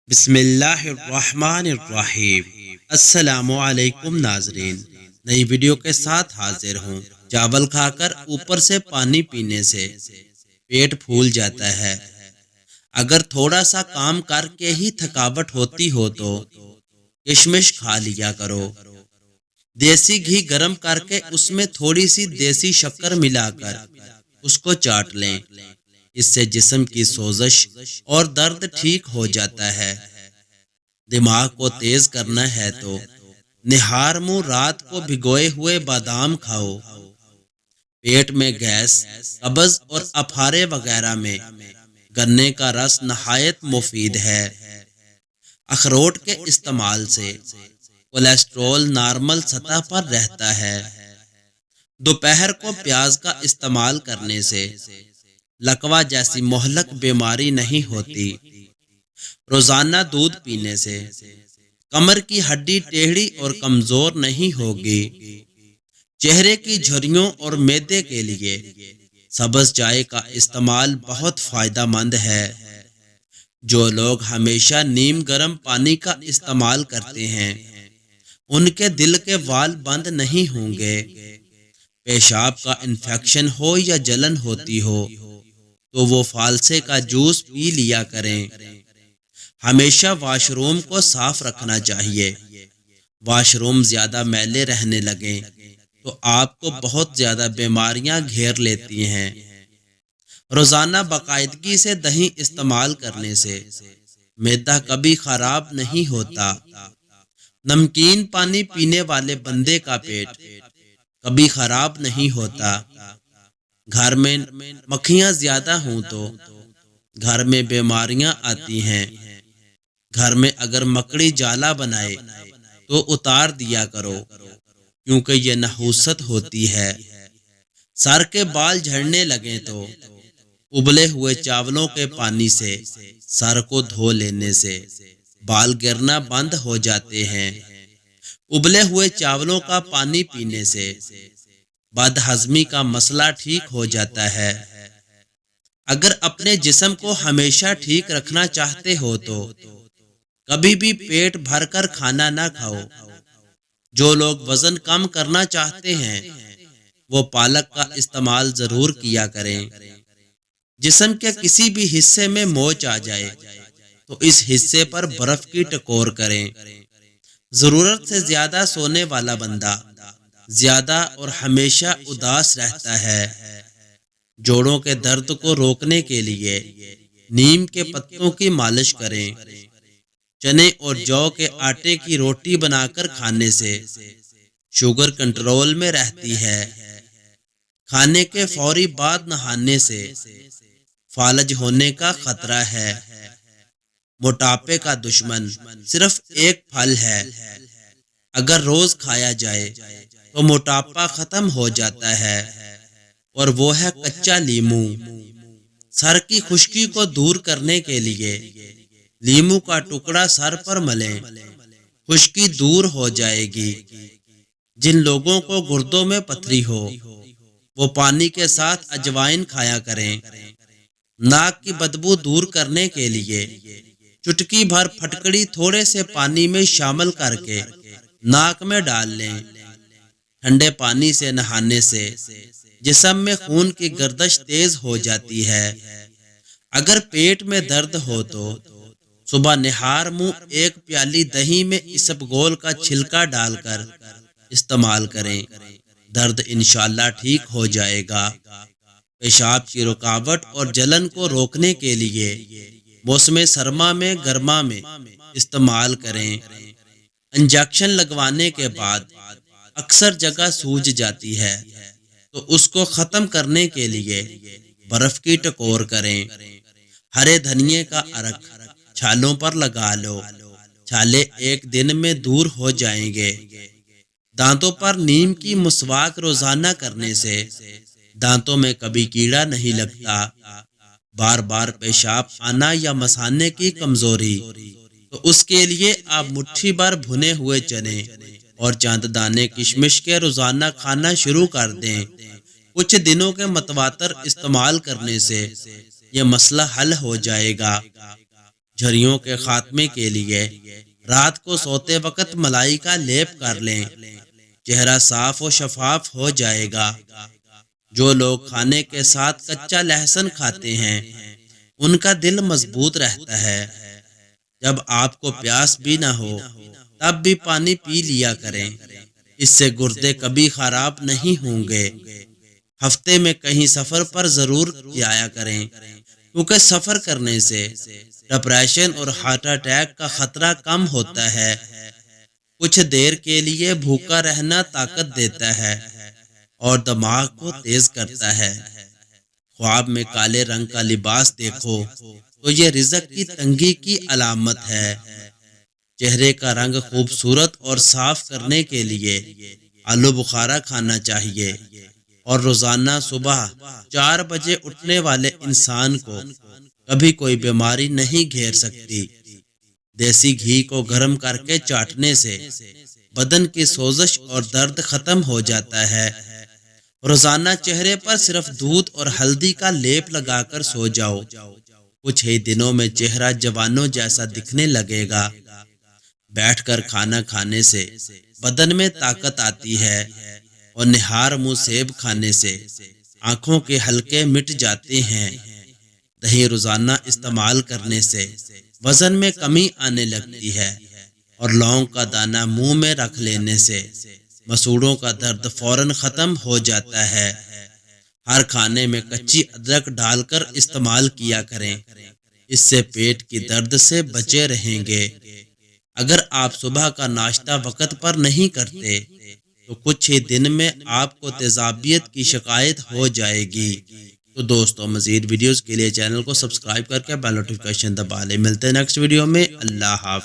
بسم اللہ الرحمن الرحیم۔ السلام علیکم ناظرین، نئی ویڈیو کے ساتھ حاضر ہوں۔ چاول کھا کر اوپر سے پانی پینے سے پیٹ پھول جاتا ہے۔ اگر تھوڑا سا کام کر کے ہی تھکاوٹ ہوتی ہو تو کشمش کھا لیا کرو۔ دیسی گھی گرم کر کے اس میں تھوڑی سی دیسی شکر ملا کر اس کو چاٹ لیں۔ اس سے جسم کی سوزش اور درد ٹھیک ہو جاتا ہے۔ دماغ کو تیز کرنا ہے تو نہار منہ رات کو بھگوئے ہوئے بادام کھاؤ۔ پیٹ میں گیس، قبض اور اپھارے وغیرہ میں گنے کا رس نہایت مفید ہے۔ اخروٹ کے استعمال سے کولیسٹرول نارمل سطح پر رہتا ہے۔ دوپہر کو پیاز کا استعمال کرنے سے لکوا جیسی مہلک بیماری نہیں ہوتی۔ روزانہ دودھ پینے سے کمر کی ہڈی ٹیڑھی اور کمزور نہیں ہوگی۔ چہرے کی جھریوں اور معدے کے لیے سبز چائے کا استعمال بہت فائدہ مند ہے۔ جو لوگ ہمیشہ نیم گرم پانی کا استعمال کرتے ہیں ان کے دل کے وال بند نہیں ہوں گے۔ پیشاب کا انفیکشن ہو یا جلن ہوتی ہو تو وہ فالسے کا جوس پی لیا کریں۔ ہمیشہ واش روم کو صاف رکھنا چاہیے۔ واش روم زیادہ میلے رہنے لگیں تو آپ کو بہت زیادہ بیماریاں گھیر لیتی ہیں۔ روزانہ باقاعدگی سے دہی استعمال کرنے سے معدہ کبھی خراب نہیں ہوتا۔ نمکین پانی پینے والے بندے کا پیٹ کبھی خراب نہیں ہوتا۔ گھر میں مکھیاں زیادہ ہوں تو گھر میں بیماریاں آتی ہیں۔ گھر میں اگر مکڑی جالا بنائے تو اتار دیا کرو کیونکہ یہ نحوست ہوتی ہے۔ سر کے بال جھڑنے لگیں تو ابلے ہوئے چاولوں کے پانی سے سر کو دھو لینے سے بال گرنا بند ہو جاتے ہیں۔ ابلے ہوئے چاولوں کا پانی پینے سے بد ہضمی کا مسئلہ ٹھیک ہو جاتا ہے۔ اگر اپنے جسم کو ہمیشہ ٹھیک رکھنا چاہتے ہو تو کبھی بھی پیٹ بھر کر کھانا نہ کھاؤ۔ جو لوگ وزن کم کرنا چاہتے ہیں وہ پالک کا استعمال ضرور کیا کریں۔ جسم کے کسی بھی حصے میں موچ آ جائے تو اس حصے پر برف کی ٹکور کریں۔ ضرورت سے زیادہ سونے والا بندہ زیادہ اور ہمیشہ اداس رہتا ہے۔ جوڑوں کے درد کو روکنے کے لیے نیم کے پتوں کی مالش کریں۔ چنے اور جو کے آٹے کی روٹی بنا کر کھانے سے شوگر کنٹرول میں رہتی ہے۔ کھانے کے فوری بعد نہانے سے فالج ہونے کا خطرہ ہے۔ موٹاپے کا دشمن صرف ایک پھل ہے۔ اگر روز کھایا جائے تو موٹاپا ختم ہو جاتا ہے اور وہ ہے کچا لیمو۔ سر کی خشکی کو دور کرنے کے لیے لیمو کا ٹکڑا سر پر ملیں، خشکی دور ہو جائے گی۔ جن لوگوں کو گردوں میں پتھری ہو وہ پانی کے ساتھ اجوائن کھایا کریں۔ ناک کی بدبو دور کرنے کے لیے چٹکی بھر پھٹکڑی تھوڑے سے پانی میں شامل کر کے ناک میں ڈال لیں۔ ٹھنڈے پانی سے نہانے سے جسم میں خون کی گردش تیز ہو جاتی ہے۔ اگر پیٹ میں درد ہو تو صبح نہار منہ ایک پیالی دہی میں اسبگول کا چھلکا ڈال کر استعمال کریں۔ درد انشاءاللہ ٹھیک ہو جائے گا۔ پیشاب کی رکاوٹ اور جلن کو روکنے کے لیے موسم سرما میں گرما میں استعمال کریں۔ انجیکشن لگوانے کے بعد اکثر جگہ سوج جاتی ہے تو اس کو ختم کرنے کے لیے برف کی ٹکور کریں۔ ہرے دھنیے کا عرق چھالوں پر لگا لو، چھالے ایک دن میں دور ہو جائیں گے۔ دانتوں پر نیم کی مسواک روزانہ کرنے سے دانتوں میں کبھی کیڑا نہیں لگتا۔ بار بار پیشاب آنا یا مثانے کی کمزوری تو اس کے لیے آپ مٹھی بھر بھنے ہوئے چنے اور چاند دانے کشمش کے روزانہ کھانا شروع کر دیں۔ کچھ دنوں کے متواتر استعمال کرنے سے یہ مسئلہ حل ہو جائے گا۔ جھریوں کے خاتمے کے لیے رات کو سوتے وقت ملائی کا لیپ کر لیں، چہرہ صاف و شفاف ہو جائے گا۔ جو لوگ کھانے کے ساتھ کچا لہسن کھاتے ہیں ان کا دل مضبوط رہتا ہے۔ جب آپ کو پیاس بھی نہ ہو تب بھی پانی پی لیا کریں، اس سے گردے کبھی خراب نہیں ہوں گے۔ ہفتے میں کہیں سفر پر ضرور جایا کریں، کیونکہ سفر کرنے سے ڈپریشن اور ہارٹ اٹیک کا خطرہ کم ہوتا ہے۔ کچھ دیر کے لیے بھوکا رہنا طاقت دیتا ہے اور دماغ کو تیز کرتا ہے۔ خواب میں کالے رنگ کا لباس دیکھو تو یہ رزق کی تنگی کی علامت ہے۔ چہرے کا رنگ خوبصورت اور صاف کرنے کے لیے آلو بخارا کھانا چاہیے، اور روزانہ صبح 4 بجے اٹھنے والے انسان کو کبھی کوئی بیماری نہیں گھیر سکتی۔ دیسی گھی کو گرم کر کے چاٹنے سے بدن کی سوزش اور درد ختم ہو جاتا ہے۔ روزانہ چہرے پر صرف دودھ اور ہلدی کا لیپ لگا کر سو جاؤ، کچھ ہی دنوں میں چہرہ جوانوں جیسا دکھنے لگے گا۔ بیٹھ کر کھانا کھانے سے بدن میں طاقت آتی ہے، اور نہار منہ سیب کھانے سے آنکھوں کے حلقے مٹ جاتے ہیں۔ دہی روزانہ استعمال کرنے سے وزن میں کمی آنے لگتی ہے، اور لونگ کا دانہ منہ میں رکھ لینے سے مسوڑوں کا درد فوراً ختم ہو جاتا ہے۔ ہر کھانے میں کچی ادرک ڈال کر استعمال کیا کریں، اس سے پیٹ کی درد سے بچے رہیں گے۔ اگر آپ صبح کا ناشتہ وقت پر نہیں کرتے تو کچھ ہی دن میں آپ کو تیزابیت کی شکایت ہو جائے گی۔ تو دوستو مزید ویڈیوز کے لیے چینل کو سبسکرائب کر کے بیل نوٹیفیکیشن دبا لیں۔ ملتے ہیں نیکسٹ ویڈیو میں۔ اللہ حافظ۔